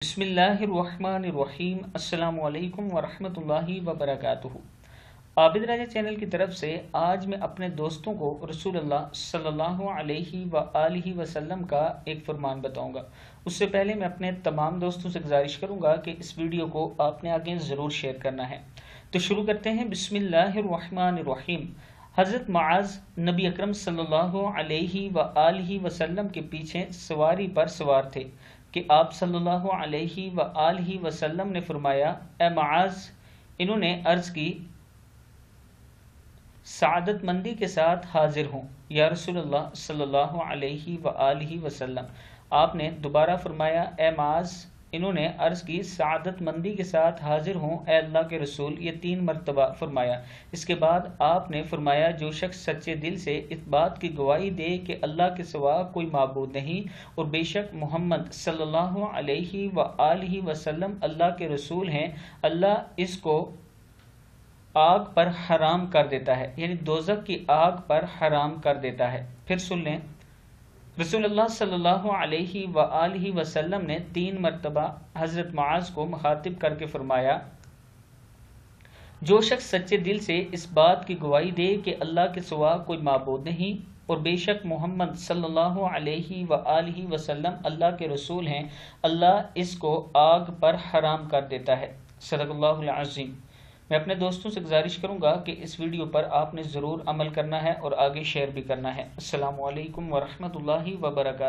بسم اللہ الرحمن الرحیم۔ السلام علیکم ورحمۃ اللہ وبرکاتہ۔ عابد راجہ چینل کی طرف سے آج میں اپنے دوستوں کو رسول اللہ صلی اللہ علیہ وآلہ وسلم کا ایک فرمان بتاؤں گا۔ اس سے پہلے میں اپنے تمام دوستوں سے گزارش کروں گا کہ اس ویڈیو کو آپ نے آگے ضرور شیئر کرنا ہے۔ تو شروع کرتے ہیں۔ بسم اللہ الرحمن الرحیم۔ حضرت معاذ نبی اکرم صلی اللہ علیہ وآلہ وسلم کے پیچھے سواری پر سوار تھے کہ آپ صلی اللہ علیہ وآلہ وسلم نے فرمایا، اے معاذ، انہوں نے عرض کی، سعادت مندی کے ساتھ حاضر ہوں یا رسول اللہ صلی اللہ علیہ وآلہ وسلم۔ آپ نے دوبارہ فرمایا، اے معاذ، انہوں نے عرض کی، سعادت مندی کے ساتھ حاضر ہوں اے اللہ کے رسول۔ یہ 3 مرتبہ فرمایا۔ اس کے بعد آپ نے فرمایا، جو شخص سچے دل سے اس بات کی گواہی دے کہ اللہ کے سوا کوئی معبود نہیں اور بے شک محمد صلی اللہ علیہ وآلہ وسلم اللہ کے رسول ہیں، اللہ اس کو آگ پر حرام کر دیتا ہے، یعنی دوزخ کی آگ پر حرام کر دیتا ہے۔ پھر سن لیں، رسول اللہ صلی اللہ علیہ وآلہ وسلم نے 3 مرتبہ حضرت معاذ کو مخاطب کر کے فرمایا، جو شخص سچے دل سے اس بات کی گواہی دے کہ اللہ کے سوا کوئی معبود نہیں اور بے شک محمد صلی اللہ علیہ وآلہ وسلم اللہ کے رسول ہیں، اللہ اس کو آگ پر حرام کر دیتا ہے۔ صدق اللہ العظیم۔ میں اپنے دوستوں سے گزارش کروں گا کہ اس ویڈیو پر آپ نے ضرور عمل کرنا ہے اور آگے شیئر بھی کرنا ہے۔ السلام علیکم ورحمۃ اللہ وبرکاتہ۔